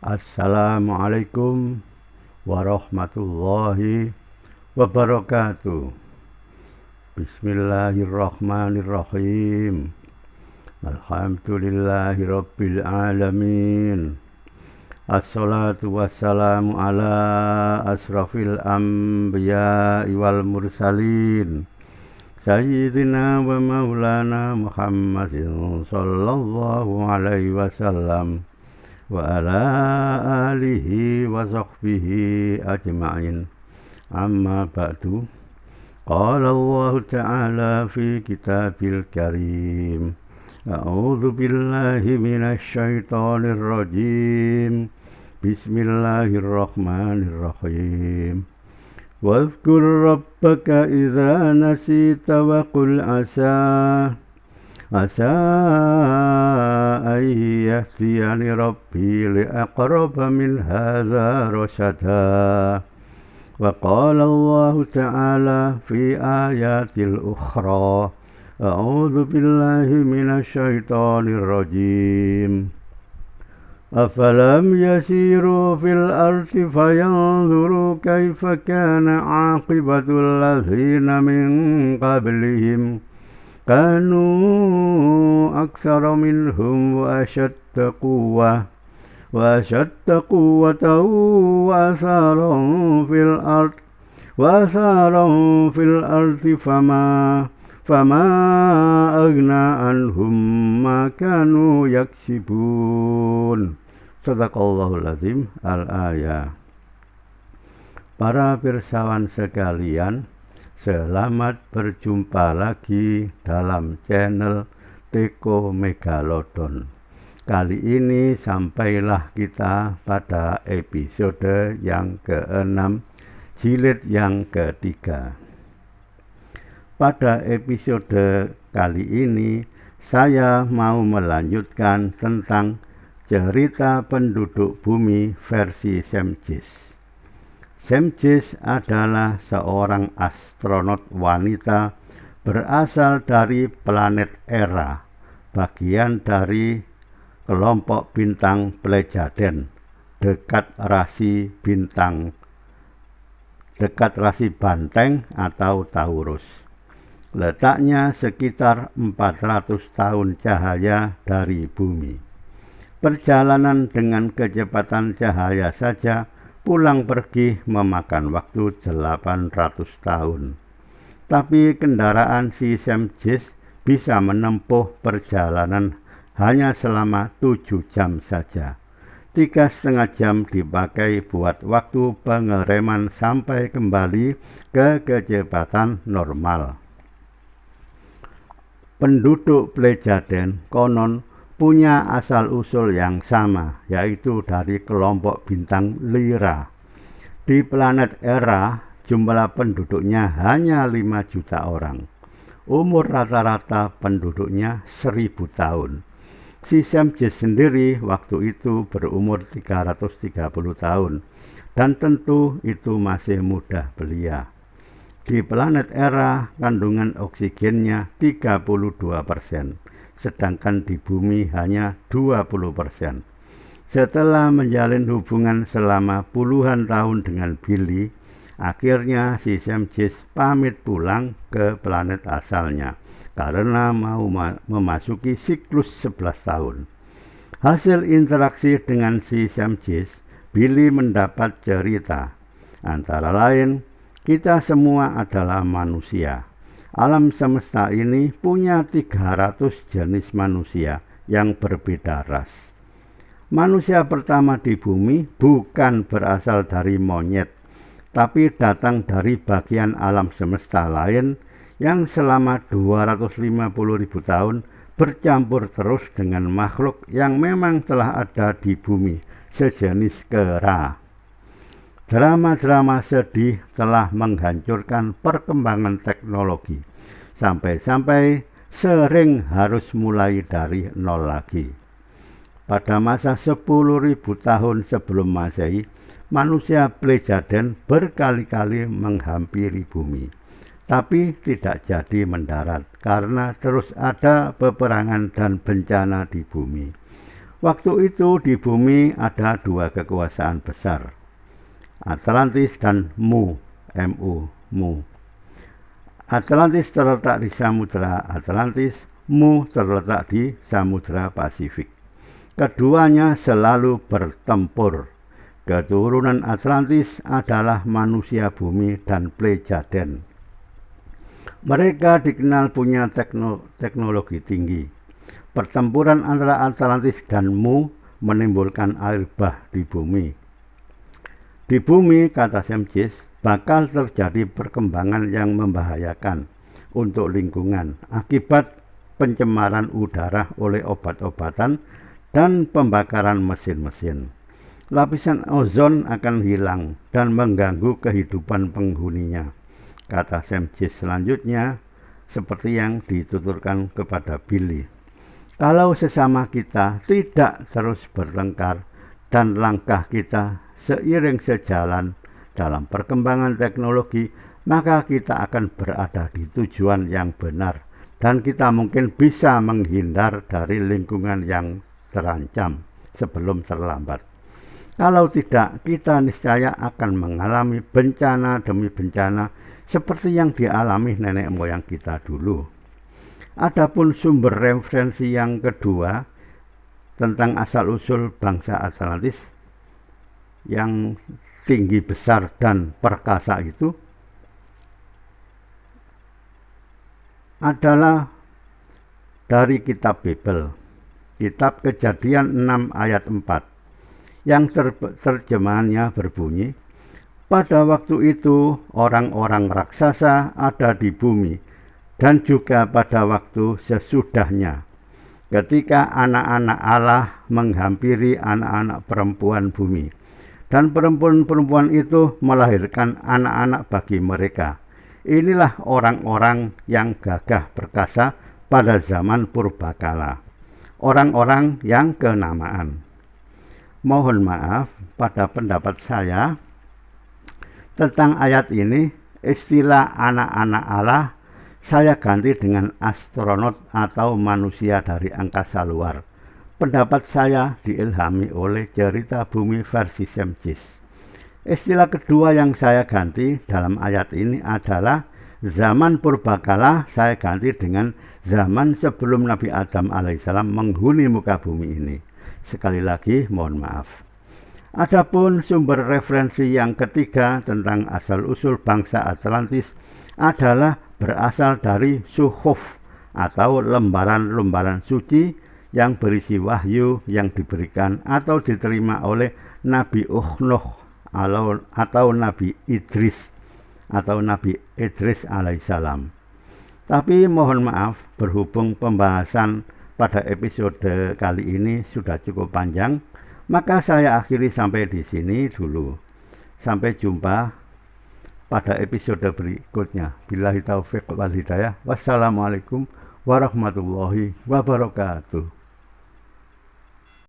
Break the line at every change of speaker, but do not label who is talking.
Assalamualaikum warahmatullahi wabarakatuh. Bismillahirrahmanirrahim. Alhamdulillahi rabbil alamin. Assalatu wassalamu ala asrafil anbiya'i wal mursalin Sayyidina wa maulana Muhammadin sallallahu alaihi wasallam wa ala alihi wa sahbihi ajma'in. Amma ba'du. Qala Allah ta'ala fi kitabil karim. A'udzu billahi minasy syaithanir rajim. Bismillahirrahmanirrahim. Wadhkur rabbaka idza nasita wa qul asa an yahdiyani rabbi li aqraba min hadza rasyada. Wa qala Allah ta'ala fi ayatil ukhra. A'udzu billahi minasy syaithanir rajim. Afalam yasiru fil ardi fayanzuru kaifa kana 'aqibatul ladzina min qablihim kanu aktsara minhum wa ashadda quwwatan wa atharan fil ardi fama aghna anhum ma kanu yaksibun. Shadaqallahul azim. Al-ayah. Para pirsawan sekalian, selamat berjumpa lagi dalam channel Teko Megalodon. Kali ini sampailah kita pada episode yang ke-6, jilid yang ketiga. Pada episode kali ini saya mau melanjutkan tentang cerita penduduk bumi versi Sam Gies. Sam Gies adalah seorang astronot wanita berasal dari planet Era, bagian dari kelompok bintang Plejaden, dekat rasi Banteng atau Taurus. Letaknya sekitar 400 tahun cahaya dari bumi. Perjalanan dengan kecepatan cahaya saja pulang pergi memakan waktu 800 tahun. Tapi kendaraan si Sam Gies bisa menempuh perjalanan hanya selama 7 jam saja. 3,5 jam dipakai buat waktu pengereman sampai kembali ke kecepatan normal. Penduduk Plejaden konon punya asal-usul yang sama, yaitu dari kelompok bintang Lyra. Di planet Era, jumlah penduduknya hanya 5 juta orang. Umur rata-rata penduduknya 1000 tahun. Si Sam Gies sendiri waktu itu berumur 330 tahun, dan tentu itu masih muda belia. Di planet Era, kandungan oksigennya 32%. Sedangkan di bumi hanya 20%. Setelah menjalin hubungan selama puluhan tahun dengan Billy, akhirnya si Sam Gies pamit pulang ke planet asalnya karena mau memasuki siklus 11 tahun. Hasil interaksi dengan si Sam Gies, Billy mendapat cerita, antara lain, kita semua adalah manusia. Alam semesta ini punya 300 jenis manusia yang berbeda ras. Manusia pertama di bumi bukan berasal dari monyet, tapi datang dari bagian alam semesta lain yang selama 250.000 tahun bercampur terus dengan makhluk yang memang telah ada di bumi, sejenis kera. Drama-drama sedih telah menghancurkan perkembangan teknologi, sampai-sampai sering harus mulai dari nol lagi. Pada masa 10.000 tahun sebelum Masehi, manusia Plejaden berkali-kali menghampiri bumi, tapi tidak jadi mendarat karena terus ada peperangan dan bencana di bumi. Waktu itu di bumi ada dua kekuasaan besar, Atlantis dan Mu, Mu. Atlantis terletak di Samudra Atlantis, Mu terletak di Samudra Pasifik. Keduanya selalu bertempur. Keturunan Atlantis adalah manusia bumi dan Plejaden. Mereka dikenal punya teknologi tinggi. Pertempuran antara Atlantis dan Mu menimbulkan air bah di bumi. Di bumi, kata Semcis, bakal terjadi perkembangan yang membahayakan untuk lingkungan akibat pencemaran udara oleh obat-obatan dan pembakaran mesin-mesin. Lapisan ozon akan hilang dan mengganggu kehidupan penghuninya, kata Semcis selanjutnya, seperti yang dituturkan kepada Billy. Kalau sesama kita tidak terus bertengkar dan langkah kita seiring sejalan dalam perkembangan teknologi, maka kita akan berada di tujuan yang benar dan kita mungkin bisa menghindar dari lingkungan yang terancam sebelum terlambat. Kalau tidak, kita niscaya akan mengalami bencana demi bencana seperti yang dialami nenek moyang kita dulu. Adapun sumber referensi yang kedua tentang asal-usul bangsa Atlantis yang tinggi besar dan perkasa itu adalah dari kitab Babel, kitab Kejadian 6 ayat 4, yang terjemahannya berbunyi, pada waktu itu orang-orang raksasa ada di bumi, dan juga pada waktu sesudahnya, ketika anak-anak Allah menghampiri anak-anak perempuan bumi, dan perempuan-perempuan itu melahirkan anak-anak bagi mereka. Inilah orang-orang yang gagah perkasa pada zaman purbakala, orang-orang yang kenamaan. Mohon maaf, pada pendapat saya tentang ayat ini, istilah anak-anak Allah saya ganti dengan astronot atau manusia dari angkasa luar. Pendapat saya diilhami oleh cerita bumi versi Semcis. Istilah kedua yang saya ganti dalam ayat ini adalah zaman purbakala, saya ganti dengan zaman sebelum Nabi Adam alaihissalam menghuni muka bumi ini. Sekali lagi mohon maaf. Adapun sumber referensi yang ketiga tentang asal-usul bangsa Atlantis adalah berasal dari suhuf atau lembaran-lembaran suci yang berisi wahyu yang diberikan atau diterima oleh Nabi Nuh atau Nabi Idris alaihissalam. Tapi mohon maaf, berhubung pembahasan pada episode kali ini sudah cukup panjang, maka saya akhiri sampai di sini dulu. Sampai jumpa pada episode berikutnya. Billahi taufiq wal hidayah. Wassalamualaikum warahmatullahi wabarakatuh.